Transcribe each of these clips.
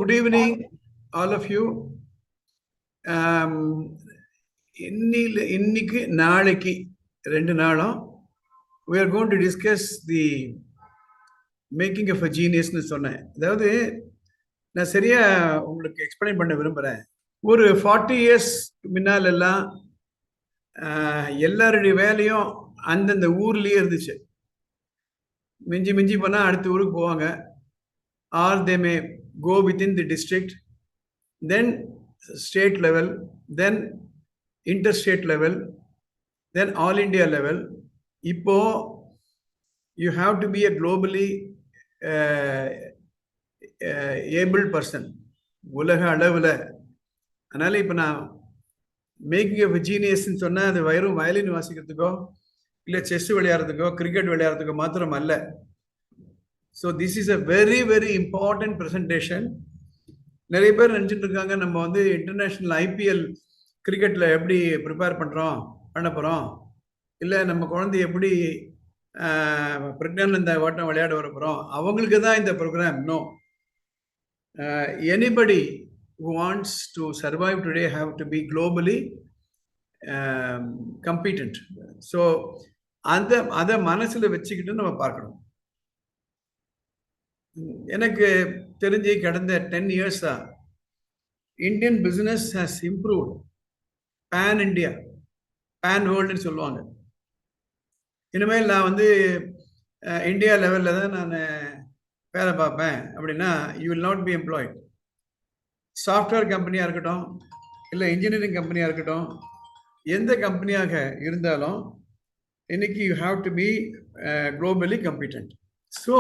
good evening, all of you. இன்னைக்கு நாளைக்கு 2 நாளும் we are going to discuss the making of a genius னு சொன்னேன். அதாவது நான் சரியா உங்களுக்கு எக்ஸ்பிளைன் பண்ண விரும்புகிறேன். ஒரு 40 years முன்னால் எல்லாம் எல்லாருடைய வேலையும் அந்தந்த ஊர்லேயே இருந்துச்சு. மிஞ்சி மிஞ்சி போனால் அடுத்த ஊருக்கு போவாங்க. Are they may go within the district, then state level, then interstate level, then all India level. Ipo you have to be a globally able person. உலக அளவில். அதனால் இப்போ நான் மேக்கிங் ஆஃப் ஜீனியஸ்ன்னு சொன்னால் அது வெறும் வயலின் வாசிக்கிறதுக்கோ இல்லை செஸ் விளையாடுறதுக்கோ கிரிக்கெட் விளையாடுறதுக்கோ மாத்திரம் அல்ல. So this is a very very important presentation. நிறைய பேர் நினச்சிட்டு இருக்காங்க நம்ம வந்து இன்டர்நேஷ்னல் ஐபிஎல் கிரிக்கெட்டில் எப்படி ப்ரிப்பேர் பண்ண போகிறோம், இல்லை நம்ம குழந்தை எப்படி பிரக்ஞானந்த ஓட்டம் விளையாட வர போகிறோம், அவங்களுக்கு தான் இந்த programme. No, anybody who wants to survive today have to be globally competent. So அதை மனசில் வச்சுக்கிட்டு நம்ம பார்க்கணும். எனக்கு தெரிஞ்சு கடந்த 10 years-ஆ Indian business has improved. Pan India, pan வேர்ல்டுன்னு சொல்லுவாங்க. இனிமேல் நான் வந்து இந்தியா லெவலில் தான் நான் வேலை பார்ப்பேன் அப்படின்னா you will not be employed. Software கம்பெனியாக இருக்கட்டும், இல்லை இன்ஜினியரிங் கம்பெனியாக இருக்கட்டும், எந்த கம்பெனியாக இருந்தாலும் இன்னைக்கு you have to be globally competent. So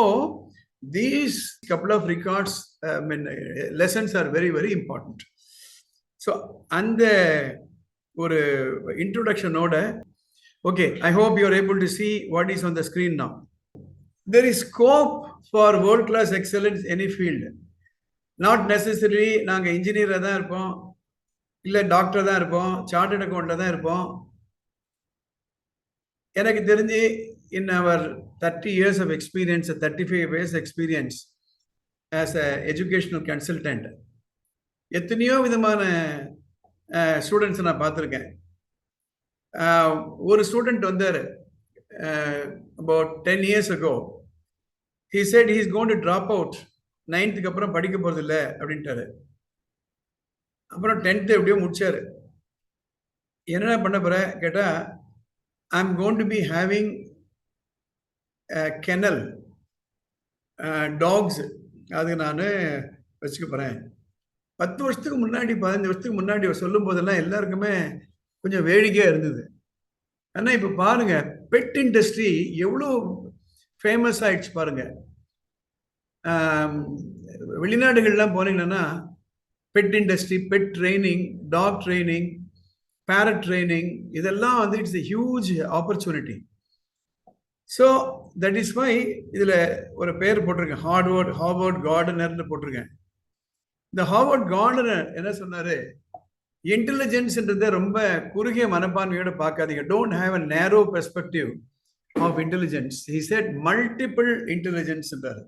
these couple of records, lessons are very very important. So and ஒரு introduction oda, okay, I hope you are able to see what is on the screen now. There is scope for world class excellence any field. Not necessarily நாங்க இன்ஜினியரா தான் இருப்போம், இல்லை doctor தான் இருப்போம், chartered அக்கௌண்ட்ல தான் இருப்போம். எனக்கு தெரிஞ்சு in our 30 years of experience, 35 years experience as a educational consultant, எத்தனையோ விதமான ஸ்டூடெண்ட்ஸ் நான் பார்த்துருக்கேன். ஒரு ஸ்டூடெண்ட் வந்தார் about 10 years ago. He said he is going to drop out. 9th அப்புறம் படிக்க போகிறது இல்லை அப்படின்ட்டாரு. அப்புறம் 10th எப்படியோ முடிச்சாரு. என்ன பண்ண போற கேட்டால், I am going to be having kennel dogs, அது நான் வச்சுக்க போகிறேன். 10 வருஷத்துக்கு முன்னாடி 15 வருஷத்துக்கு முன்னாடி சொல்லும் போதெல்லாம் எல்லாருக்குமே கொஞ்சம் வேடிக்கையாக இருந்தது. ஆனால் இப்போ பாருங்க, பெட் இண்டஸ்ட்ரி எவ்வளோ ஃபேமஸ் ஆயிடுச்சு பாருங்க. வெளிநாடுகள்லாம் போனீங்கன்னா pet industry, pet training, dog training, parrot training, இதெல்லாம் வந்து it's a huge opportunity. So that is why இதில் ஒரு பேர் போட்டிருக்கேன், ஹார்வர்ட் கார்டனர்னு போட்டிருக்கேன். இந்த ஹார்வர்ட் கார்டனர் என்ன சொன்னார், இன்டெலிஜென்ஸ்ன்றதை ரொம்ப குறுகிய மனப்பான்மையோட பார்க்காதீங்க. Don't have a narrow perspective of intelligence. He said multiple இன்டெலிஜென்ஸ்ன்றார்.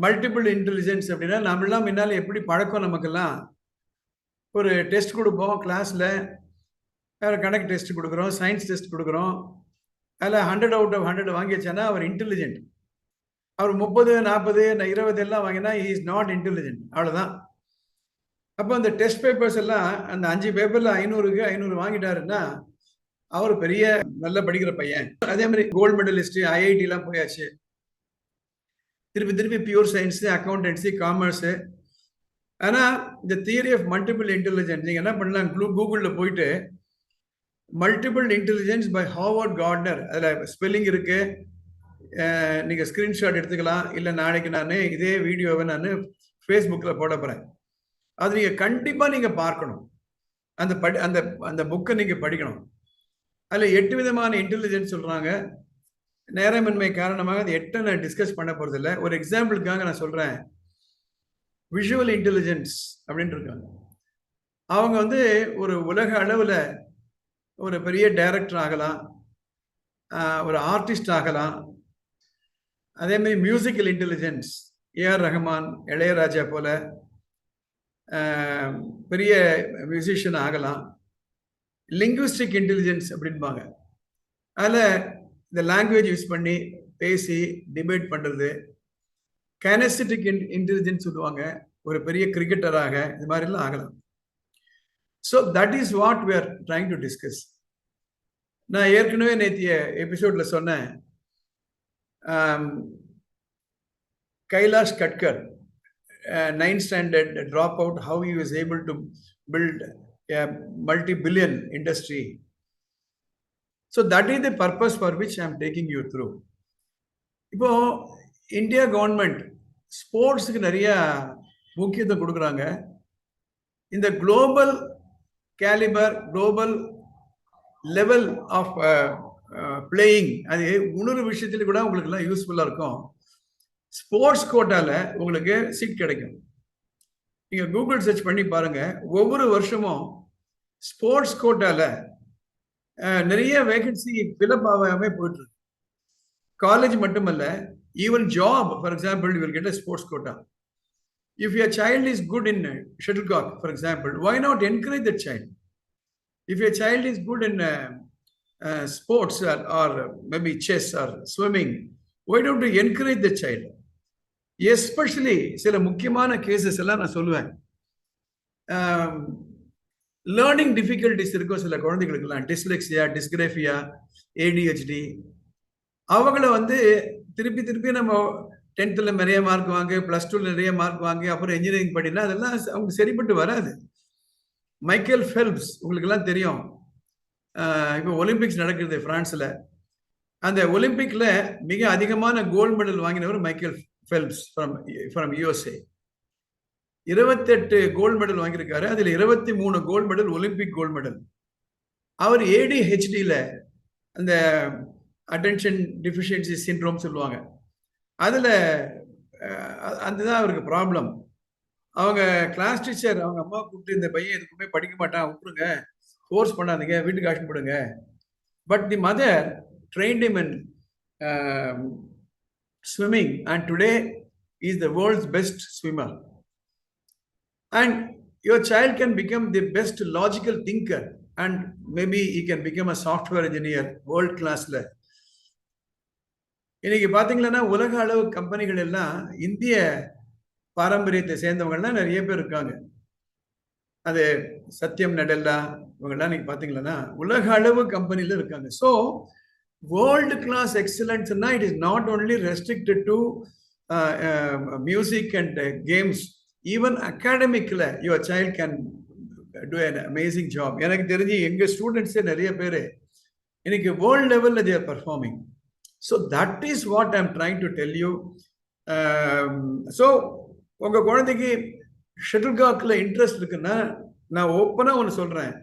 மல்டிபிள் இன்டெலிஜென்ஸ் அப்படின்னா நம்மளாம் முன்னால் எப்படி பழக்கம், நமக்கெல்லாம் ஒரு டெஸ்ட் கொடுப்போம் கிளாஸில், கணக்கு டெஸ்ட் கொடுக்குறோம், சயின்ஸ் டெஸ்ட் கொடுக்குறோம், அதில் 100 out of 100 வாங்கிச்சானா அவர் இன்டெலிஜென்ட். அவர் 30, 40, 20 எல்லாம் வாங்கினா ஹி இஸ் நாட் இன்டெலிஜென்ட், அவ்வளோதான். அப்போ அந்த டெஸ்ட் பேப்பர்ஸ் எல்லாம் அந்த 5 பேப்பரில் 500க்கு 500 வாங்கிட்டாருன்னா அவர் பெரிய நல்லா படிக்கிற பையன். அதே மாதிரி கோல்டு மெடலிஸ்ட், ஐஐடிலாம் போயாச்சு. திருப்பி பியூர் சயின்ஸு, அக்கௌண்டன்சி, காமர்ஸு. ஆனால் இந்த தியரி ஆஃப் மல்டிபிள் இன்டெலிஜென்ஸ் நீங்கள் என்ன பண்ணலாம், கூகுளில் போயிட்டு multiple intelligence by Harvard Gardner, அதில் ஸ்பெல்லிங் இருக்கு, நீங்கள் ஸ்க்ரீன்ஷாட் எடுத்துக்கலாம். இல்லை நாளைக்கு நான் இதே வீடியோவை நான் ஃபேஸ்புக்கில் போட போகிறேன். அது நீங்கள் கண்டிப்பாக நீங்கள் பார்க்கணும். அந்த புக்கை நீங்கள் படிக்கணும். அதில் 8 விதமான இன்டெலிஜென்ஸ் சொல்கிறாங்க. நேரமின்மை காரணமாக அது 8 நான் டிஸ்கஸ் பண்ண போகிறது இல்லை. ஒரு எக்ஸாம்பிளுக்காக நான் சொல்கிறேன். விஷுவல் இன்டெலிஜென்ஸ் அப்படின்ட்டு இருக்காங்க. அவங்க வந்து ஒரு உலக அளவில் ஒரு பெரிய டைரக்டர் ஆகலாம், ஒரு ஆர்டிஸ்ட் ஆகலாம். அதே மாதிரி musical intelligence, AR Rahman, Ilaiyaraaja போல, பெரிய மியூசிஷியன் ஆகலாம். லிங்குவிஸ்டிக் இன்டெலிஜென்ஸ் அப்படின்பாங்க. அதில் இந்த லாங்குவேஜ் யூஸ் பண்ணி பேசி டிபேட் பண்ணுறது. கைனஸ்டிக் இன்டெலிஜென்ஸ் சொல்லுவாங்க, ஒரு பெரிய கிரிக்கெட்டராக இது மாதிரிலாம் ஆகலாம். So that is what we are trying to discuss. நான் ஏற்கனவே நேற்றைய எபிசோட்ல சொன்னேன், Kailash Katkar 9th standard dropout, how he was able to build a multi-billion industry. So that is the purpose for which I am taking you through. இப்போ India government ஸ்போர்ட்ஸுக்கு நிறைய முக்கியத்துவம் கொடுக்குறாங்க. இந்த global calibre, global level of playing, அது இன்னொரு விஷயத்துல கூட உங்களுக்கு எல்லாம் யூஸ்ஃபுல்லா இருக்கும். ஸ்போர்ட்ஸ் கோட்டால உங்களுக்கு சீட் கிடைக்கும். நீங்க கூகுள் சர்ச் பண்ணி பாருங்க, ஒவ்வொரு வருஷமும் ஸ்போர்ட்ஸ் கோட்டால நிறைய வேகன்சி ஃபில்அப் ஆகாம போயிட்டு இருக்கு. காலேஜ் மட்டுமல்ல, even job. For example, you will get a sports quota. If your child is good in shuttlecock, for example, why not encourage that child? If your child is good in sports or maybe chess or swimming, why don't you encourage the child? Especially சில முக்கியமான cases எல்லாம் நான் சொல்லுவேன். Learning difficulties இருக்கும் சில குழந்தைகளுக்கெல்லாம், dyslexia, dysgraphia, ADHD. அவங்கள திருப்பி நம்ம 10th நிறைய மார்க் வாங்க, +2 நிறைய மார்க் வாங்க, அப்புறம் இன்ஜினியரிங் படினா அதெல்லாம் அவங்க சரிப்பட்டு வராது. மைக்கேல் ஃபெல்ப்ஸ் உங்களுக்கு எல்லாம் தெரியும். இப்போ ஒலிம்பிக்ஸ் நடக்குது பிரான்ஸ்ல. அந்த ஒலிம்பிக்ல மிக அதிகமான கோல்டு மெடல் வாங்கினவர் Michael Phelps from USA. 28 gold medal வாங்கியிருக்காரு. அதுல 23 gold medal Olympic gold medal. அவர் ADHDல, அந்த அட்டென்ஷன் டெஃபிஷியன்சி சிண்ட்ரோம் சொல்லுவாங்க, அதுல அதுதான் அவருக்கு ப்ராப்ளம். அவங்க கிளாஸ் டீச்சர் அவங்க அம்மா கூப்பிட்டு, இந்த பையன் எதுக்குமே படிக்க மாட்டான், விட்டுருங்க, ஃபோர்ஸ் பண்ணாதீங்க, வீட்டுக்கு அழைச்சிட்டு போடுங்க. But the mother trained him in swimming, and today he is the world's best swimmer. And your child can become the best logical thinker, and maybe he can become a software engineer, world class la. இன்னைக்கு பாத்தீங்கன்னா உலக அளவு கம்பெனிகள் எல்லாம் இந்திய பாரம்பரியத்தை சேர்ந்தவங்கலாம் நிறைய பேர் இருக்காங்க. அது சத்யம் நடெல்லா இவங்கெல்லாம் நீங்க பாத்தீங்கன்னா உலக அளவு கம்பெனில இருக்காங்க. So world class excellence, it is not only restricted to music and games. Even academically your child can do an amazing job. எனக்கு தெரிஞ்சு எங்க ஸ்டூடெண்ட்ஸே நிறைய பேர் இன்னைக்கு வேர்ல்ட் லெவல்ல they are performing. So that is what I am trying to tell you. So உங்க குழந்தைக்கு ஷட்டில்காக்ல interest இருக்குன்னா நான் ஓப்பனா ஒன்று சொல்றேன்,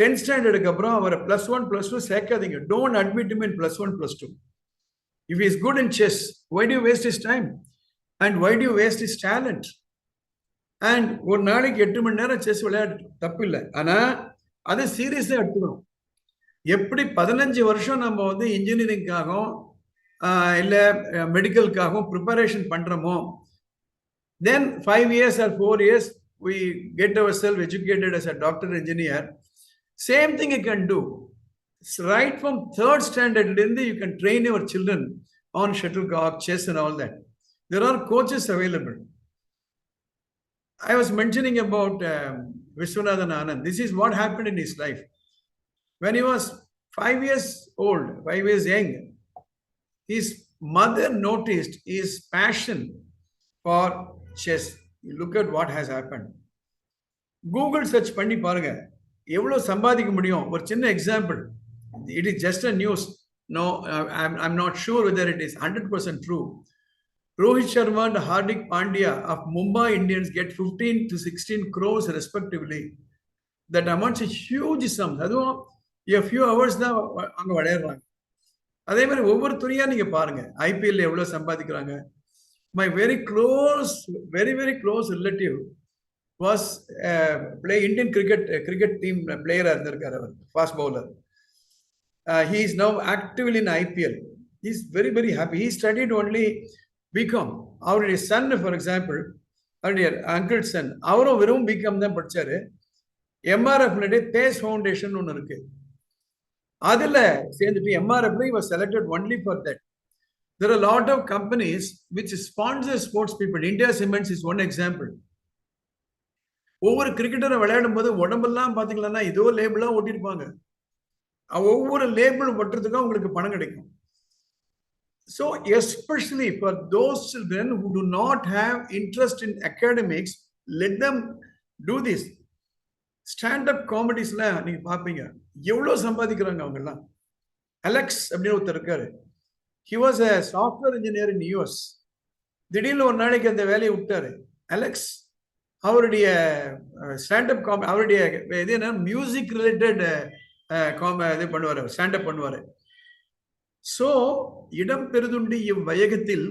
10th ஸ்டாண்டர்டுக்கு அப்புறம் அவரை +1 +2 சேர்க்காதீங்க. Don't admit him in +1 +2. If he is good in chess, why do you waste his time? And why do you waste his talent? And ஒரு நாளைக்கு 8 மணி நேரம் செஸ் விளையாடு, தப்பு இல்லை. ஆனா அதை சீரியஸா எடுத்துக்கணும். எப்படி 15 வருஷம் நம்ம இன்ஜினியரிங்காகவும் இல்ல மெடிக்கலுக்காகவும் ப்ரிப்பரேஷன் பண்றோமோ, then 5 years or 4 years we get ourselves educated as a doctor, engineer. Same thing you can do. Right from 3rd standard, you can train your children on shuttlecock, chess and all that. There are coaches available. I was mentioning about Viswanathan Anand. This is what happened in his life. When he was 5 years old, 5 years young, his mother noticed his passion for chess. You look at what has happened. Google search பண்ணி பாருங்க, எவ்வளவு சம்பாதிக்க முடியும். ஒரு சின்ன example, it is just a news. No, I'm not sure whether it is 100% true. Rohit Sharma and Hardik Pandya of Mumbai Indians get 15 to 16 crores respectively. That amounts a huge sum. அதுவும் a few hours தான் அங்க விளையாடுறாங்க. அதே மாதிரி ஒவ்வொரு துறையா நீங்க பாருங்க, IPL எவ்வளவு சம்பாதிக்கிறாங்க. My very close relative was play Indian cricket team player, fast bowler. He is now actively in IPL. He is very happy. He studied only BCom. Our son, for example, அவருடைய uncle Sun, அவரும் வெறும் BCom தான் படிச்சாரு. MRF base foundation ஒன்று இருக்கு, அதுல சேர்ந்துட்டு எம்ஆர்எஃப்ல he was selected only for that. There are a lot of companies which sponsor sports people. India Cements is one example. ஒவ்வொரு கிரிக்கெட்டரை விளையாடும் போது உடம்பெல்லாம் பாத்தீங்கன்னா இதோ லேபிளா ஒட்டிருப்பாங்க. ஒவ்வொரு லேபிள் ஒட்டுறதுக்கும் உங்களுக்கு பணம் கிடைக்கும். So especially for those children who do not have interest in academics, let them do this. Stand up காமெடிஸ்ல நீங்க பாப்பீங்க எவ்வளவு சம்பாதிக்கிறாங்க அவங்க எல்லாம். அலெக்ஸ் அப்படின்னு ஒருத்தர் இருக்காரு. He was a software engineer in US. திடீர்னு ஒரு நாளைக்கு அந்த வேலையை விட்டாரு. அலெக்ஸ் அவருடைய ஸ்டாண்டப் அவருடைய இது என்ன மியூசிக் ரிலேட்டட் இது பண்ணுவாரு, ஸ்டாண்டப் பண்ணுவாரு. சோ இடம் பெருதுண்டு இவ்வயகத்தில்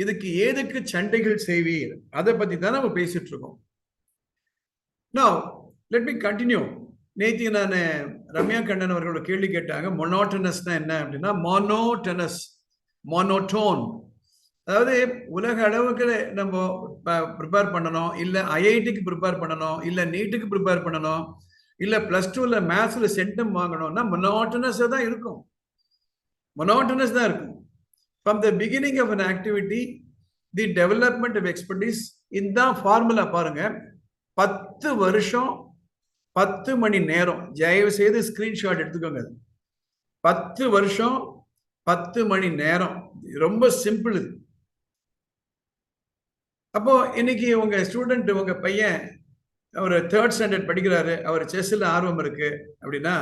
இதுக்கு ஏதுக்கு சண்டைகள் செய்வீர், அதை பத்தி தான் நம்ம பேசிட்டு இருக்கோம். Now let me continue. நேற்று நான் ரம்யா கண்ணன் அவர்களோட கேள்வி கேட்டாங்க, மொனோட்டனஸ்னா என்ன அப்படின்னா, மோனோட்டோன், அதாவது உலக அளவுக்கு நம்ம ப்ரிப்பேர் பண்ணணும், இல்ல ஐஐடிக்கு ப்ரிப்பேர் பண்ணணும், இல்ல நீட்டுக்கு ப்ரிப்பேர் பண்ணணும், இல்ல +2ல மேத்ஸ்ல சென்டம் வாங்கணும்னா மொனோட்டனஸ் தான் இருக்கும். மொனோட்டனஸ் தான் இருக்கும். From the beginning of an activity, the development of expertise. இந்த ஃபார்முலா பாருங்க, 10 வருஷம் 10 மணி நேரம். தயவு செய்து ஸ்கிரீன்ஷாட் எடுத்துக்கோங்க. 10 வருஷம் 10 மணி நேரம், ரொம்ப சிம்பிள் இது. அப்போ இன்னைக்கு உங்க ஸ்டூடெண்ட், உங்க பையன் அவர் 3rd ஸ்டாண்டர்ட் படிக்கிறாரு, அவர் செஸ்ல ஆர்வம் இருக்கு அப்படின்னா,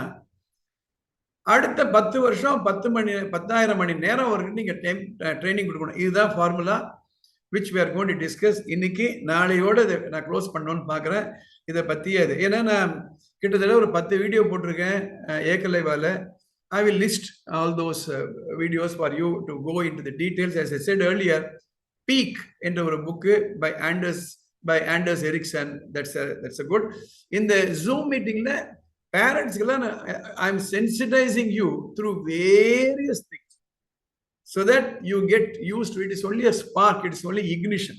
அடுத்த 10 வருஷம் 10,000 மணி நேரம் அவருக்கு நீங்க ட்ரைனிங் கொடுக்கணும். இதுதான் formula which we are going to discuss. இன்னைக்கு நாளையோட நான் க்ளோஸ் பண்ணணும்னு பார்க்குறேன் இதை பற்றி. அது ஏன்னா நான் கிட்டத்தட்ட ஒரு 10 வீடியோ போட்டிருக்கேன் ஏகலைவால. I will list all those videos for you to go into the details. As I said earlier, Peak என்ற ஒரு book by Anders Ericsson. That's a good. In the Zoom meetingல பேரண்ட்ஸ்க்கெல்லாம் I am sensitizing you through various things, so that you get used to it. It's only a spark, it's only ignition.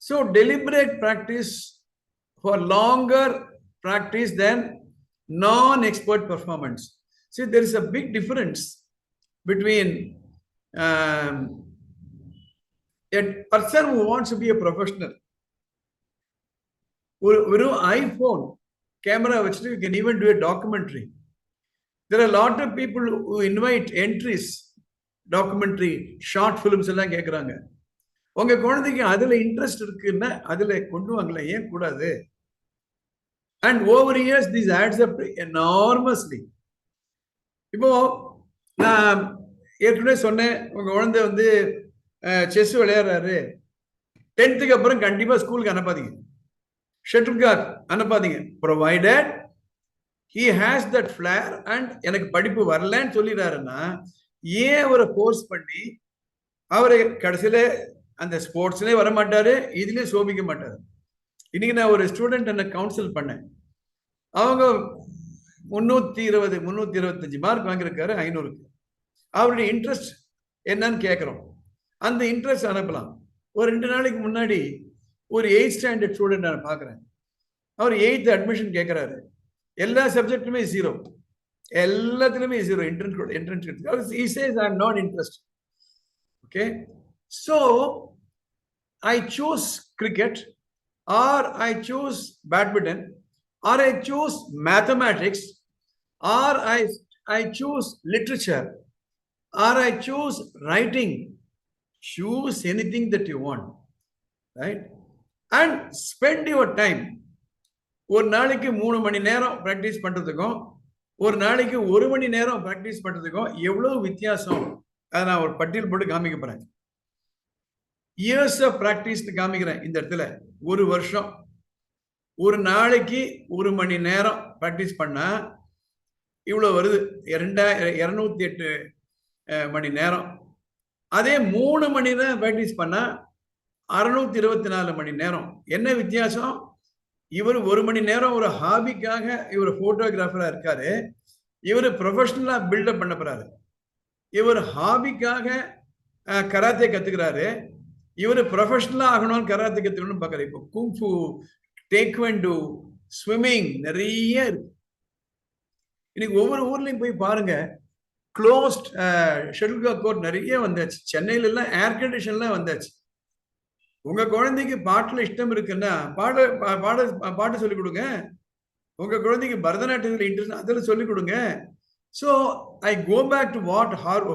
So deliberate practice for longer practice than non-expert performance. See, there is a big difference between a person who wants to be a professional. With an iPhone camera, which you can even do a documentary. There are a lot of people who invite entries, documentary, short films எல்லாம் கேட்குறாங்க. உங்க குழந்தைக்கு அதுல interest இருக்குன்னா அதுல கொண்டு வாங்கல, ஏன் கூடாது? And over years this adds up enormously. இப்போ நான் ஏற்கனவே சொன்னேன், உங்க குழந்தை வந்து செஸ் விளையாடுறாரு, 10th அப்புறம் கண்டிப்பா ஸ்கூலுக்கு அனுப்பாதீங்க, ஷட்டில் காக் அனுப்பாதீங்க, provided he has that flair and எனக்கு படிப்பு வரலன்னு சொல்லிடுறாருன்னா, ஏன் அவரை ஃபோர்ஸ் பண்ணி அவரை கடைசியில அந்த ஸ்போர்ட்ஸ்லயே வர மாட்டாரு, இதுலயே சோபிக்க மாட்டாரு. இன்னைக்கு நான் ஒரு ஸ்டூடெண்ட் என்ன கவுன்சில் பண்ணேன். அவங்க 325 மார்க் வாங்கியிருக்காரு 500க்கு. அவருடைய இன்ட்ரெஸ்ட் என்னன்னு கேட்கிறோம். அந்த இன்ட்ரெஸ்ட் அனுப்பலாம். ஒரு 2 நாளைக்கு முன்னாடி ஒரு 8th ஸ்டாண்டர்ட் ஸ்டூடெண்ட் நான் பார்க்குறேன். அவர் 8th அட்மிஷன் கேட்கிறாரு. எல்லா சப்ஜெக்ட்டுமே 0, எல்லாத்துலயுமே 0 entrance. He says I am not interested. Okay, so I choose cricket, or I choose badminton, or I choose mathematics, or I choose literature, or I choose writing. Choose anything that you want, right? And spend your time. ஒரு நாளைக்கு 3 மணி நேரம் practice பண்றதுக்கும் ஒரு நாளைக்கு 1 மணி நேரம் practice பண்றதுக்கும் எவ்வளவு வித்தியாசம், அதை நான் ஒரு பட்டியல் போட்டு காமிக்க போறேன். இயர்ஸ் ஆஃப் பிராக்டிஸ் காமிக்கிறேன் இந்த இடத்துல. 1 வருஷம், ஒரு நாளைக்கு 1 மணி நேரம் பிராக்டிஸ் பண்ணா இவ்வளவு வருது, 208 மணி நேரம். அதே 3 மணி நேரம் பிராக்டிஸ் பண்ணா 624 மணி நேரம். என்ன வித்தியாசம்? இவர் 1 மணி நேரம் ஒரு ஹாபிக்காக இவர் போட்டோகிராஃபரா இருக்காரு, இவர் ப்ரொஃபஷனலா பில்டப் பண்ண போறாரு. இவர் ஹாபிக்காக கராத்தே கத்துக்கிறாரு, இவர் ப்ரொஃபஷனலா ஆகணும்னு கராத்தே கத்துக்கணும்னு பார்க்கற. இப்போ குங்ஃபு, டேக்வெண்டோ, ஸ்விம்மிங் நிறைய இருக்கு. இன்னைக்கு ஒவ்வொரு ஊர்லயும் போய் பாருங்க, க்ளோஸ்ட் ஷட்டில் கோர்ட் நிறைய வந்தாச்சு. சென்னையில எல்லாம் ஏர் கண்டிஷன்லாம் வந்தாச்சு. உங்க குழந்தைக்கு பாட்டுல இஷ்டம் இருக்குன்னா பாட்டு சொல்லிக் கொடுங்க. உங்க குழந்தைக்கு பரதநாட்டியத்தில் இன்ட்ரெஸ்ட் அதில் சொல்லிக் கொடுங்க. So I go back to what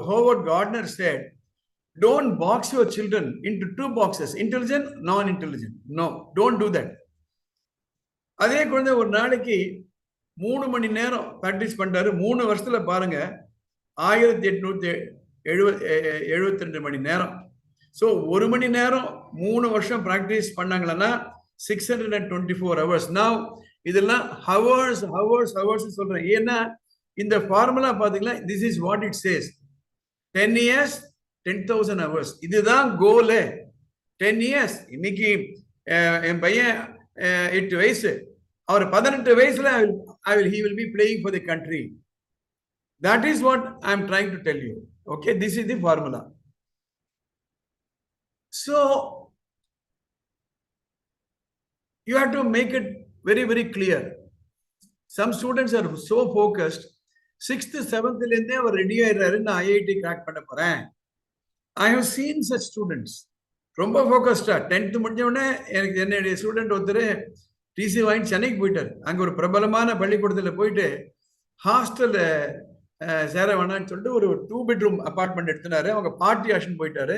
Howard Gardner said, don't box your children into 2 boxes, intelligent, non-intelligent. No, don't do that. அதே குழந்தை ஒரு நாளைக்கு 3 மணி நேரம் பிராக்டிஸ் பண்றாரு. 3 வருஷத்துல பாருங்க 1872 மணி நேரம். ஸோ 1 மணி நேரம் 3 வருஷம் பிராக்டிஸ் பண்ணாங்களா 624 hours. Now இதெல்லாம் ஹவர்ஸ் சொல்றேன். ஏன்னா இந்த ஃபார்முலா பாத்தீங்களா, this is what it says. 10 years 10,000 hours. இதுதான் கோல். 10 years. இன்னைக்கு என் பையன் 8 வயசு, அவர் 18 வயசுல he will be playing for the country. That is what I am trying to tell you. Okay, this is the formula. So you have to make it very, very clear. Some students are so focused. 6th, 7th lende our ready ஆயிடுறாரு, நான் IIT crack பண்ண போறேன். I have seen such students. ரொம்ப ஃபோக்கஸ்டா 10th முடிஞ்ச உடனே எனக்கு என்னுடைய student ஒருத்தர் டிசி வாங்கி சென்னைக்கு போயிட்டார். அங்க ஒரு பிரபலமான பள்ளிக்கூடத்துல போயிட்டு ஹாஸ்டல்ல சேர வேணான்னு சொல்லிட்டு ஒரு 2 bedroom அபார்ட்மெண்ட் எடுத்துனாரு. அவங்க பார்ட்டி ஆக்ஷன் போயிட்டாரு.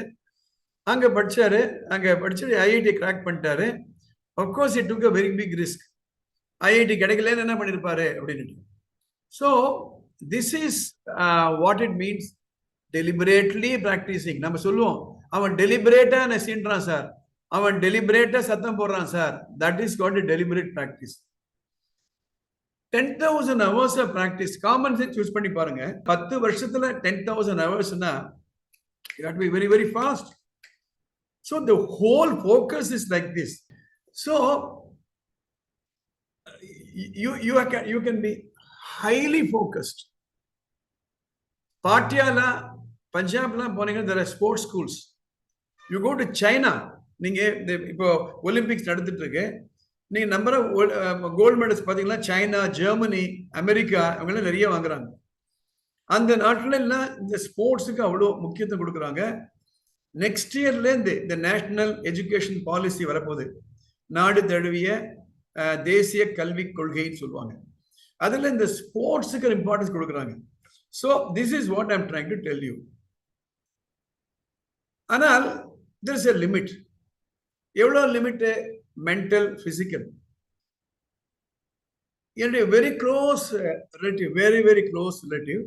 அங்க படிச்சாரு. அங்க படிச்சு ஐஐடி கிராக் பண்ணிட்டாரு. Of course it took a very big risk. IIT கிடைக்கலன்னு என்ன பண்ணிருப்பாரு அப்படின்னு. So this is what it means deliberately practising. நம்ம சொல்லுவோம், அவன் டெலிபரேட்டா நெசின்றான் சார், அவன் டெலிபரேட்டா சத்தம் போடுறான் sir. That is called deliberate practice. 10,000 hours of practice. Common sense use பண்ணி பாருங்க. 10 வருஷத்துல 10,000 hoursனா you have to be very, very fast. So the whole focus is like this. So you can be highly focused. Patiala, Punjabla போனீங்கன்னா there are sports schools. You go to China, நீங்க இப்போ Olympics நடந்துட்டு இருக்கு, நீங்க number of gold medals பாத்தீங்கன்னா China, Germany, America இவங்க நிறைய வாங்குறாங்க. அந்த நாட்டுல எல்லாம் இந்த ஸ்போர்ட்ஸுக்கு அவ்வளோ முக்கியத்துவம் கொடுக்குறாங்க. நெக்ஸ்ட் இயர்ல இருந்து இந்த நேஷனல் எஜுகேஷன் பாலிசி வரப்போகுது. நாடு தழுவிய தேசிய கல்விக் கொள்கைன்னு சொல்லுவாங்க. அதுல இந்த ஸ்போர்ட்ஸுக்கு இம்பார்ட்டன்ஸ் கொடுக்குறாங்க. So this is what I'm trying to tell you. ஆனால் there is a limit. எவ்வளோ லிமிட்? Mental, physical. என்னுடைய very close relative, very very close relative,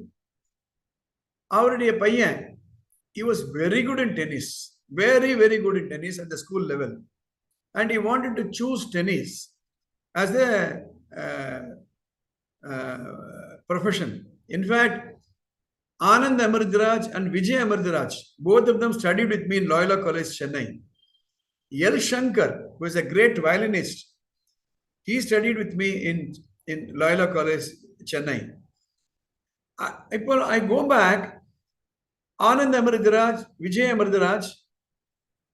அவருடைய பையன் he was very good in tennis, very very good in tennis at the school level, and he wanted to choose tennis as a profession. In fact, Anand Amartharaj and Vijay Amartharaj, both of them studied with me in Loyola College, Chennai. L. Shankar, who is a great violinist, he studied with me in Loyola College, Chennai. I go back, Anand Amartharaj, Vijay Amartharaj,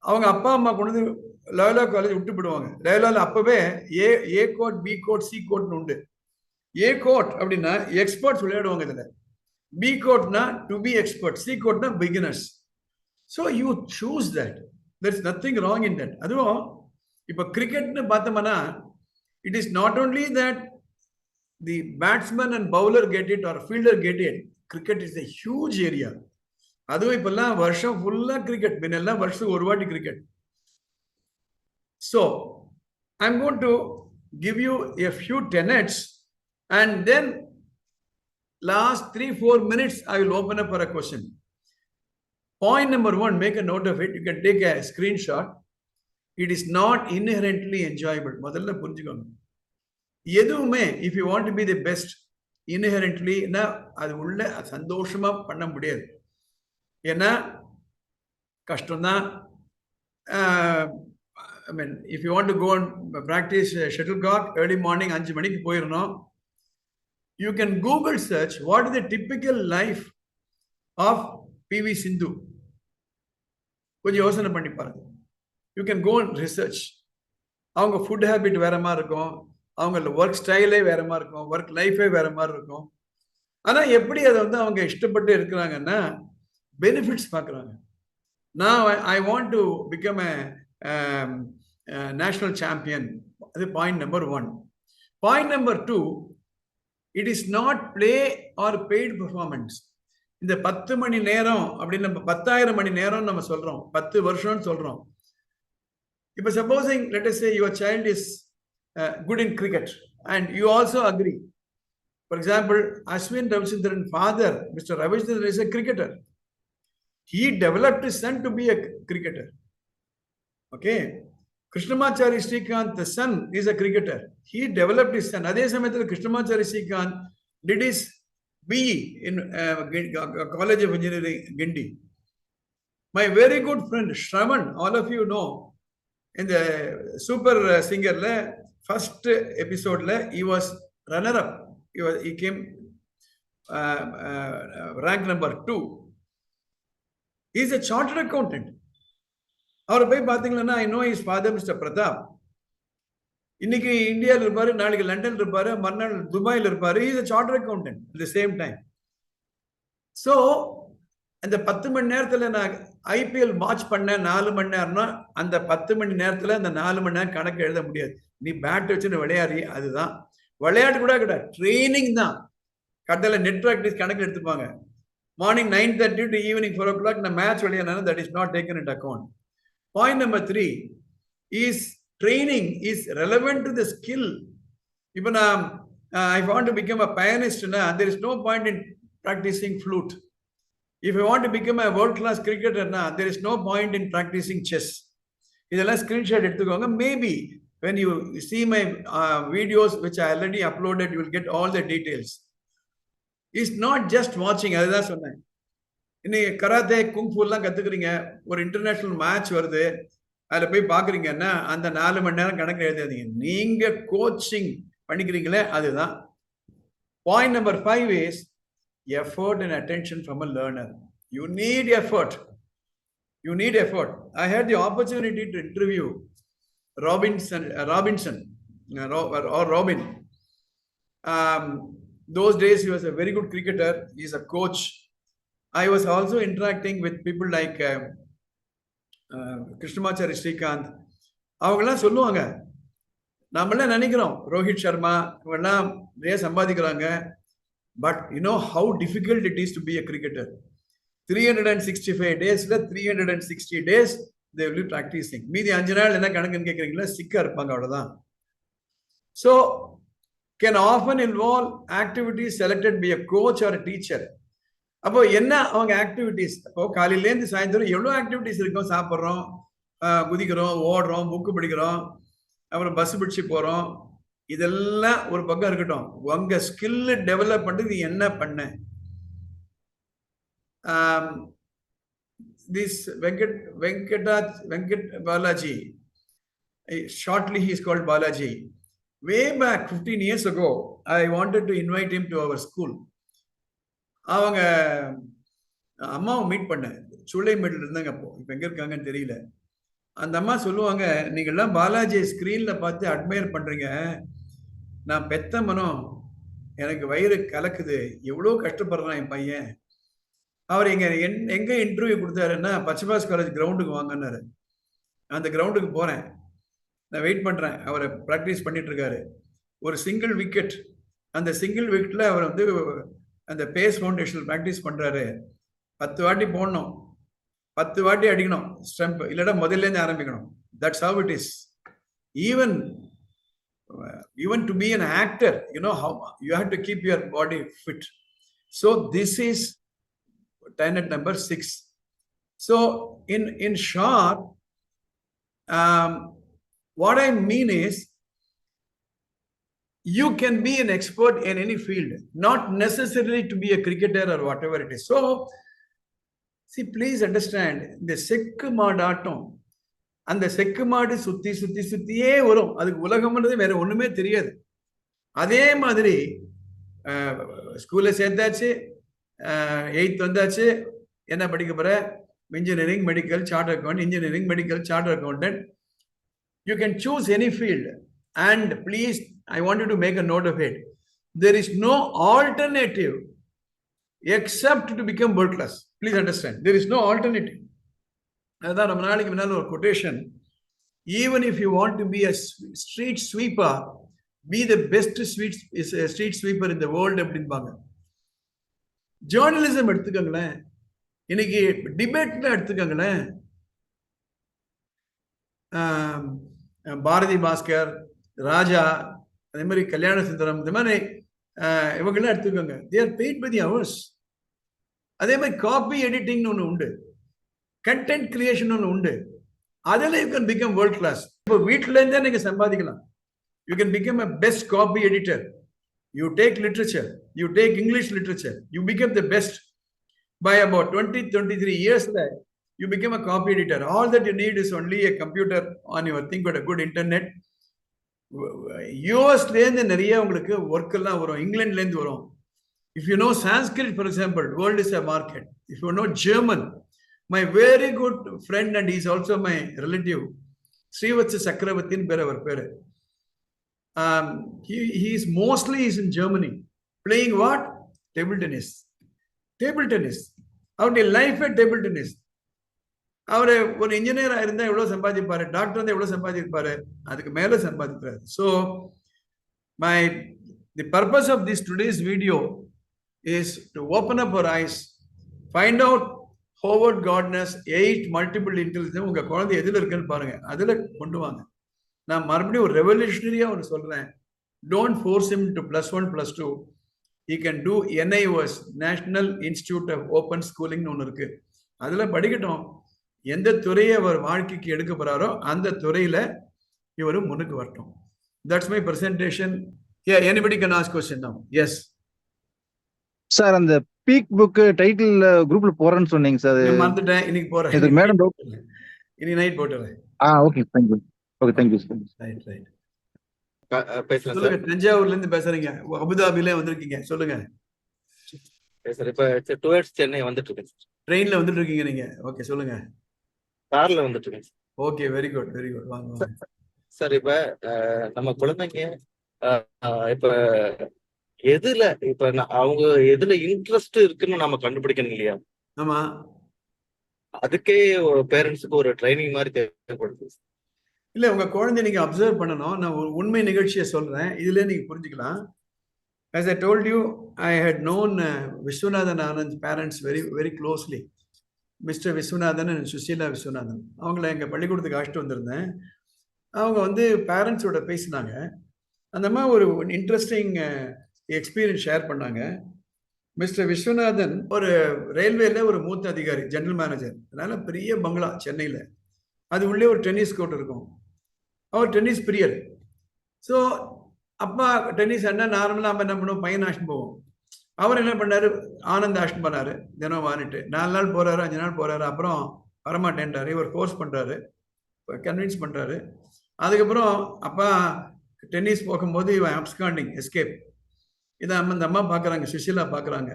அவங்க அப்பா அம்மா கொண்டு Loyola college விட்டு போடுவாங்க. லயோலால அப்பவே A court, B court, C கோட்னு உண்டு. ஏ கோட் அப்படின்னா எக்ஸ்பர்ட்ஸ் விளையாடுவாங்க இதுல. பி கோட்னா டு பி எக்ஸ்பர்ட், சி கோட்னா beginners. So you choose that. there is nothing wrong in that. அதுவும் இப்போ கிரிக்கெட்னு பார்த்தோம்னா it is not only that the batsman and bowler get it or fielder get it. Cricket is a huge area. அதுவும் இப்பெல்லாம் வருஷம் ஃபுல்லா cricket, முன்னெல்லாம் வருஷம் ஒரு வாட்டி cricket. So I'm going to give you a few tenets and then last 3-4 minutes I will open up for a question. Point number 1, make a note of it. You can take a screenshot. It is not inherently enjoyable. முதல்ல புரிஞ்சுக்கோங்க. எதுவுமே if you want to be the best inherently அது உள்ள சந்தோஷமா பண்ண முடியாது. ஏன்னா கஷ்டம்தான். I mean, if you want to go and practice shuttlecock early morning 5 மணிக்கு போயிடணும். You can Google search what is the typical life of PV Sindhu. கொஞ்சம் யோசனை பண்ணி பாருங்க. You can go and research. அவங்க ஃபுட் ஹேபிட் வேற மாதிரி இருக்கும், அவங்க ஒர்க் ஸ்டைலே வேற மாதிரி இருக்கும், ஒர்க் லைஃபே வேற மாதிரி இருக்கும். ஆனா எப்படி அதை வந்து அவங்க இஷ்டப்பட்டு இருக்கிறாங்கன்னா பெனிஃபிட்ஸ் பார்க்குறாங்க. நான் I want to become a national champion. அது point number 1. Point number 2, it is not play R paid performance. இந்த 10 மணி நேரம் அப்படின்னு நம்ம 10,000 மணி நேரம் நம்ம சொல்றோம், 10 வருஷம்னு சொல்றோம். இப்போ supposing let us say your child is good in cricket and you also agri. For example, Ashwin Ravichandran father, Mr. Ravichandran, is a cricketer. He developed his son to be a cricketer. Okay. Krishnamachari Srikanth, the son, is a cricketer. He developed his son. Adhe samayathil Krishnamachari Srikanth did his BE in College of Engineering, Gindi. My very good friend Shravan, all of you know, in the Super Singer, first episode, he was runner-up. He came rank number 2. He is a chartered accountant. அவர் போய் பார்த்தீங்கன்னா, I know is father mister Pratap. இன்னைக்கு இந்தியாவில் இருப்பாரு, நாளைக்கு London இருப்பாரு, மறுநாள் துபாயில் இருப்பாரு. Is a chartered accountant at the same time. So அந்த 10 மணி நேரத்தில் நான் ஐபிஎல் வாட்ச் பண்ணேன் 4 மணி நேரம்னா, அந்த 10 மணி நேரத்தில் அந்த 4 மணி நேரம் கணக்கு எழுத முடியாது. நீ பேட் வச்சுன்னு விளையாடி, அதுதான் விளையாட்டு கூட கிடையாது, ட்ரைனிங் தான். கடையில் நெட் ப்ராக்டிஸ் கணக்கு எடுத்துப்பாங்க. மார்னிங் 9:30 to evening 4 o'clock நான் மேட்ச் விளையாடினா, that is not taken into account. Point number 3 is training is relevant to the skill. Even I want to become a pianist, there is no point in practicing flute. If I want to become a world-class cricketer, there is no point in practicing chess. Idella screenshot edukonga. Maybe when you see my videos which I already uploaded, you will get all the details. It's not just watching. Adha sonna. இன்னைக்கு karate குங்ஃபுலாம் கத்துக்கிறீங்க, ஒரு international match வருது, அதில் போய் பார்க்குறீங்கன்னா அந்த 4 மணி நேரம் கணக்கு எழுதாதீங்க. நீங்க கோச்சிங் பண்ணிக்கிறீங்களே, அதுதான். Point number 5 is effort and attention from a learner. You need effort. You need effort. I had the opportunity to interview Robinson or Robin. Those days he was a very good cricketer. He is a coach. I was also interacting with people like Krishnamachari Srikanth. அவங்கெல்லாம் சொல்லுவாங்க, நம்மளாம் நினைக்கிறோம் ரோஹித் சர்மா இவெல்லாம் நிறைய சம்பாதிக்கிறாங்க, but you know how difficult it is to be a cricketer. 365 டேஸ்ல 360 days they will be practicing. மீதி 5 நாள் என்ன கணக்குன்னு கேட்குறீங்களா, சிக்கா இருப்பாங்க, அவ்வளோதான். So can often involve activities selected by a coach or a teacher. அப்போ என்ன அவங்க ஆக்டிவிட்டிஸ், அப்போ காலையிலேருந்து சாயந்தரம் எவ்வளோ ஆக்டிவிட்டிஸ் இருக்கும். சாப்பிட்றோம், குதிக்கிறோம், ஓடுறோம், புக்கு படிக்கிறோம், அப்புறம் பஸ் பிடிச்சி போகிறோம். இதெல்லாம் ஒரு பக்கம் இருக்கட்டும். உங்க ஸ்கில் டெவலப் பண்ணிட்டு நீ என்ன பண்ண. This Venkat Balaji, shortly he is called Balaji. Way back 15 years ago, I wanted to invite him to our school. அவங்க அம்மாவை மீட் பண்ணேன், சூளைமேட்டில் இருந்தாங்க. அப்போ இப்போ எங்கே இருக்காங்கன்னு தெரியல. அந்த அம்மா சொல்லுவாங்க, நீங்கள்லாம் பாலாஜி ஸ்க்ரீனில் பார்த்து அட்மையர் பண்ணுறீங்க, நான் பெத்த மனம் எனக்கு வயிறு கலக்குது, எவ்வளோ கஷ்டப்படுறான் என் பையன். அவர் எங்கே இன்டர்வியூ கொடுத்தாருன்னா, பச்சைபாஸ் காலேஜ் கிரவுண்டுக்கு வாங்கினாரு. அந்த கிரவுண்டுக்கு போகிறேன், நான் வெயிட் பண்ணுறேன். அவர் ப்ராக்டிஸ் பண்ணிட்டு இருக்காரு. ஒரு சிங்கிள் விக்கெட், அந்த சிங்கிள் விக்கெட்டில் அவர் வந்து அந்த பேஸ் ஃபவுண்டேஷன் ப்ராக்டிஸ் பண்ணுறாரு. 10 வாட்டி போடணும், 10 வாட்டி அடிக்கணும் ஸ்டம்ப், இல்லைன்னா முதல்லேருந்து ஆரம்பிக்கணும். That's how it is. Even to be an actor, you know how you have to keep your body fit. So this is tenet number 6. So in short, what I mean is, you can be an expert in any field, not necessarily to be a cricketer or whatever it is. So see, please understand, இந்த செக்கு மாடாட்டம், அந்த செக்கு மாடு சுத்தி சுத்தி சுத்தியே வரும். அதுக்கு உலகம்ன்றது வேற ஒண்ணுமே தெரியாது. அதே மாதிரி ஸ்கூல்ல சேர்ந்தாச்சு, 8th வந்தாச்சு, என்ன படிக்க போற, engineering, medical, chartered accountant, engineering, medical, chartered accountant. You can choose any field. And please, I want you to make a note of it. There is no alternative except to become world class. Please understand. There is no alternative. அதான் ரொம்ப நாளைக்கு முன்னால ஒரு quotation. Even if you want to be a street sweeper, be the best street sweeper in the world அப்படின்பாங்க. Journalism எடுத்துக்கங்களேன், இன்னைக்கு டிபேட்ல எடுத்துக்கங்களேன், பாரதி பாஸ்கர், ராஜா, அதே மாதிரி கல்யாண சுந்தரம், இந்த மாதிரி இவங்கெல்லாம் எடுத்துக்கோங்க. they are paid by the hours. அதே மாதிரி காப்பி எடிட்டிங்னு ஒன்று உண்டு, கண்டென்ட் கிரியேஷன் ஒன்று உண்டு. அதில் you can become world class. இப்போ வீட்டில இருந்தே நீங்க சம்பாதிக்கலாம். You can become a best copy editor. You take literature, you take English literature, you become the best. By about 20-23 years, you become a copy editor. All that you need is only a computer on your thing, but a good internet. US-லேருந்து நிறைய உங்களுக்கு work எல்லாம் வரும், இங்கிலாந்துலேருந்து வரும். If you know Sanskrit, for example, world is a market. If you know German, my very good friend, and he's also my relative, Srivatsa Chakravartin பேர் அவர் பேரு. He is mostly in Germany, playing what? Table tennis. Table tennis. அவருடைய லைஃபே table tennis. அவர் ஒரு இன்ஜினியராக இருந்தால் எவ்வளோ சம்பாதிப்பாரு, doctor வந்து எவ்வளோ சம்பாதிப்பாரு, அதுக்கு மேலே சம்பாதிப்பாரு. So the purpose of this today's video is to open up our eyes, find out Howard Gardner's 8 multiple intelligence. உங்கள் குழந்தை எதில் இருக்குன்னு பாருங்க, அதில் கொண்டு வாங்க. நான் மறுபடியும் ஒரு ரெவல்யூஷனரியாக ஒன்று சொல்கிறேன். Don't force him to +1 +2. He can do NIOS, National Institute of Open Schooling ஒன்று இருக்கு. அதில் படிக்கட்டும். எந்த துறையை அவர் வாழ்க்கைக்கு எடுக்க போறாரோ அந்த துறையில் இவர் முன்னுக்கு வரட்டும். That's my presentation. Yeah, anybody can ask question now. Yes. Sir, அந்த பீக் புக் டைட்டில் குரூப்ல போறேன்னு சொன்னீங்க சார். மறந்துட்டேன், இன்னைக்கு போறேன். இது மேடம் இன்னைக்கு நைட் போட்டுறேன். Okay, thank you. Okay, thank you sir. Right. சொல்லுங்க, தஞ்சாவூர்ல இருந்து பேசுறீங்க, அபுதாபில வந்திருக்கீங்க, சொல்லுங்க சார். இப்ப டுவர்ட்ஸ் சென்னை வந்துட்டு இருக்கேன். ட்ரெயின்ல வந்துட்டு இருக்கீங்க நீங்க? ஓகே, சொல்லுங்க. கார்ல வந்துட்டு இருக்கேன். Okay, very good, very good. வாங்க சார். இப்ப நம்ம குழந்தைங்க இப்ப எதுல அவங்க எதுல இன்ட்ரெஸ்ட் இருக்குன்னு நம்ம கண்டுபிடிக்கணும் இல்லையா? ஆமா. அதுக்கே பேரண்ட்ஸுக்கு ஒரு ட்ரைனிங் மாதிரி தேவைப்படுது. இல்ல, உங்க குழந்தை நீங்க அப்சர்வ் பண்ணணும். நான் ஒரு உண்மை நிகழ்ச்சியை சொல்றேன், இதுல நீங்க புரிஞ்சுக்கலாம். As I told you, I had known Viswanathan Anand's parents very, very closely. Mr. Viswanathan and Sushila Viswanathan. அவங்கள எங்க பள்ளிக்கூடத்துக்கு அழைச்சிட்டு வந்திருந்தேன். அவங்க வந்து பேரண்ட்ஸோட பேசினாங்க. அந்த மாதிரி ஒரு இன்ட்ரெஸ்டிங் எக்ஸ்பீரியன்ஸ் ஷேர் பண்ணாங்க. மிஸ்டர் விஸ்வநாதன் ஒரு ரயில்வேல ஒரு மூத்த அதிகாரி, ஜெனரல் மேனேஜர். அதனால பெரிய பங்களா சென்னையில். அது உள்ளே ஒரு டென்னிஸ் கோர்ட் இருக்கும். அவர் டென்னிஸ் பிரியர். ஸோ அப்பா டென்னிஸ் அண்ணா நார்மலாக நம்ம என்ன பண்ணுவோம், பையன் ஆஷ்டன் போவோம். அவர் என்ன பண்ணாரு, ஆனந்த் ஆஷ்டன் பண்ணாரு. தினம் வாங்கிட்டு 4 நாள் போறாரு, 5 நாள் போறாரு. அப்புறம் வரமாட்டேன்றாரு. இவர் ஃபோர்ஸ் பண்றாரு, கன்வின்ஸ் பண்றாரு. அதுக்கப்புறம் அப்பா டென்னிஸ் போகும்போது இவன் அப்ஸ்காண்டிங், எஸ்கேப். இதை அந்த அம்மா பார்க்குறாங்க, சுஷீலா பார்க்குறாங்க.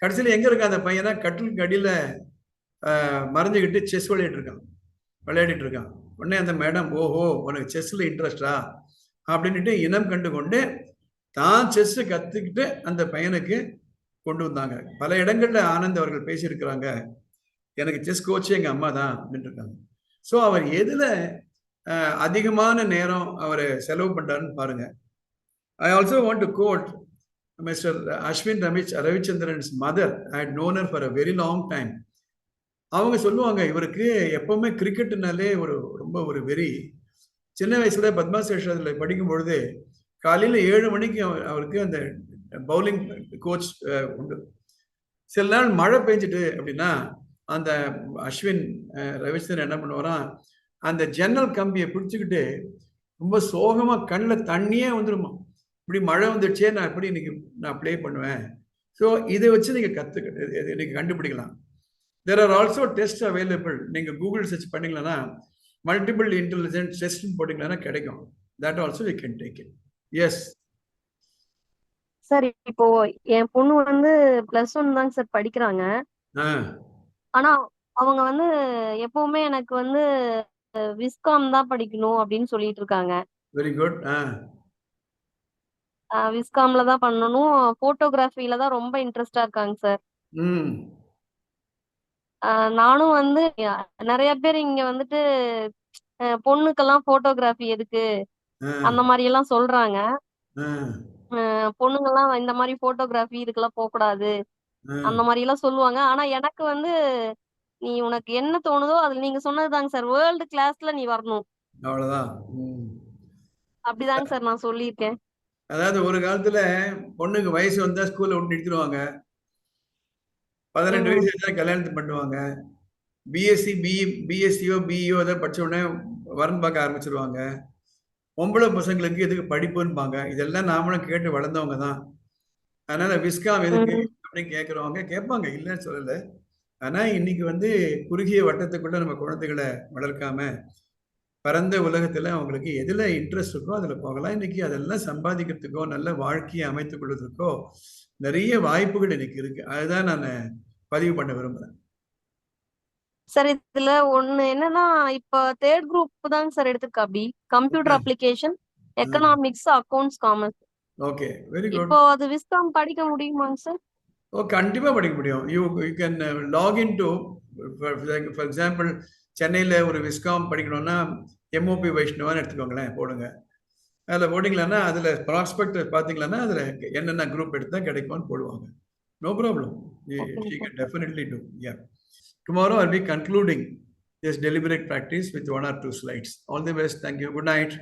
கடைசியில் எங்கே இருக்க அந்த பையனை, கட்டிலுக்கு அடியில் மறைஞ்சுக்கிட்டு செஸ் விளையாடிட்டு இருக்கான். உடனே அந்த மேடம், ஓஹோ உனக்கு செஸ்ஸில் இன்ட்ரெஸ்டா அப்படின்ட்டு இனம் கண்டு கொண்டு தான் செஸ் கற்றுக்கிட்டு அந்த பையனுக்கு கொண்டு வந்தாங்க. பல இடங்கள்ல ஆனந்த் அவர்கள் பேசியிருக்கிறாங்க, எனக்கு செஸ் கோச்சு எங்கள் அம்மா தான் அப்படின்ட்டு இருக்காங்க. ஸோ அவர் எதில் அதிகமான நேரம் அவர் செலவு பண்ணுறாருன்னு பாருங்க. I also want to quote Mr. Ashwin Ravichandran's mother. I had known her for a very long time. அவங்க சொல்லுவாங்க, இவருக்கு எப்பவுமே கிரிக்கெட்டுனாலே ரொம்ப ஒரு வெறி. சின்ன வயசுல பத்மாசேஷத்தில் படிக்கும் பொழுது காலையில் 7 மணிக்கு அவருக்கு அந்த பவுலிங் கோச் உண்டு. சில நாள் மழை பெஞ்சிட்டு அப்படின்னா அந்த அஸ்வின் ரவிச்சந்திரன் என்ன பண்ணுவாராம், அந்த ஜன்னல் கம்பியை பிடிச்சிக்கிட்டு ரொம்ப சோகமா கண்ணில் தண்ணியே வந்துருமா. இப்படி மழை வந்துடுச்சே, நான் எப்படி இன்னைக்கு நான் ப்ளே பண்ணுவேன். ஸோ இதை வச்சு நீங்க கற்றுக்கிட்டு நீங்க கண்டுபிடிக்கலாம். There are also tests available. நீங்க கூகுள் சர்ச் பண்ணீங்கன்னா மல்டிபிள் இன்டெலிஜென்ஸ் டெஸ்ட் போட்டீங்கன்னா கிடைக்கும். That also we can take it. Yes. Sir, இப்போ என் பொண்ணு வந்து +1 தாங்க சார் படிக்கிறாங்க. ஆனா அவங்க வந்து எப்பவுமே எனக்கு வந்து விஸ்காம் தான் படிக்கணும் அப்படின்னு சொல்லிட்டு இருக்காங்க. Very good. விஸ்காம்ல தான் பண்ணணும். போட்டோகிராஃபில தான் ரொம்ப இன்ட்ரெஸ்டா இருக்காங்க சார். ம் நானும் வந்து நிறைய பேர் இங்க வந்துட்டு பொண்ணுக்கெல்லாம் போட்டோகிராஃபி எதுக்கு அந்த மாதிரி எல்லாம் சொல்றாங்க. பொண்ணுங்கெல்லாம் இந்த மாதிரி போட்டோகிராஃபி இதுக்கெல்லாம் போக கூடாது அந்த மாதிரி எல்லாம் சொல்லுவாங்க. ஆனா எனக்கு வந்து நீ உனக்கு என்ன தோணுதோ அதுல நீங்க சொன்னதுதாங்க சார், வேர்ல்டு கிளாஸ்ல நீ வரணும் அவ்வளவுதான். அப்படிதாங்க சார் நான் சொல்லியிருக்கேன். அதாவது ஒரு காலத்துல பொண்ணுக்கு வயசு வந்தா ஸ்கூல்ல விட்டு நிறுத்திடுவாங்க. 18 வயசு தான் கல்யாணத்தை பண்ணுவாங்க. பிஎஸ்சி பிஎஸ்சியோ பிஇஓ ஏதோ படிச்ச உடனே வரன் பார்க்க ஆரம்பிச்சிருவாங்க. பொம்பளை பசங்களுக்கு எதுக்கு படிப்புன்பாங்க. இதெல்லாம் நாமளும் கேட்டு வளர்ந்தவங்க தான். அதனால விஸ்காம் எதுக்கு அப்படின்னு கேட்கறவங்க கேட்பாங்க, இல்லைன்னு சொல்லல. ஆனா இன்னைக்கு வந்து குறுகிய வட்டத்துக்குள்ள நம்ம குழந்தைகளை வளர்க்காம பரந்த உலகத்துல அவங்களுக்கு எதுல இன்ட்ரெஸ்ட் இருக்கோ அதுல போகலாம். இன்னைக்கு அதெல்லாம் சம்பாதிக்கிறதுக்கோ நல்ல வாழ்க்கையை அமைத்துக் கொள்வதற்கோ நிறைய வாய்ப்புகள் இன்னைக்கு இருக்கு. அதுதான் நான் பதிவு பண்ண விரும்புறேன். சார் இதுல ஒண்ணு என்னன்னா, இப்ப தேர்ட் குரூப் தாங்க சார் எடுத்திருக்கா. அப்படி computer application, economics, accounts, commerce. Okay, very good. இப்போ அது விஸ்காம் படிக்க முடியுமாங்க சார்? ஓ, கண்டிப்பா படிக்க முடியும். You can login to, for example சென்னையில ஒரு விஸ்காம் படிக்கணும்னா எம்ஓபி வைஷ்ணவான்னு எடுத்துக்கோங்களேன், போடுங்க. அதில் போட்டிங்களான்னா அதில் ப்ராஸ்பெக்ட் பார்த்தீங்களான்னா அதில் என்னென்ன குரூப் எடுத்தால் கிடைக்கும்னு போடுவாங்க. No problem. She can definitely do. Yeah. Tomorrow I'll be concluding this deliberate practice with 1 or 2 slides. All the best. Thank you. Good night.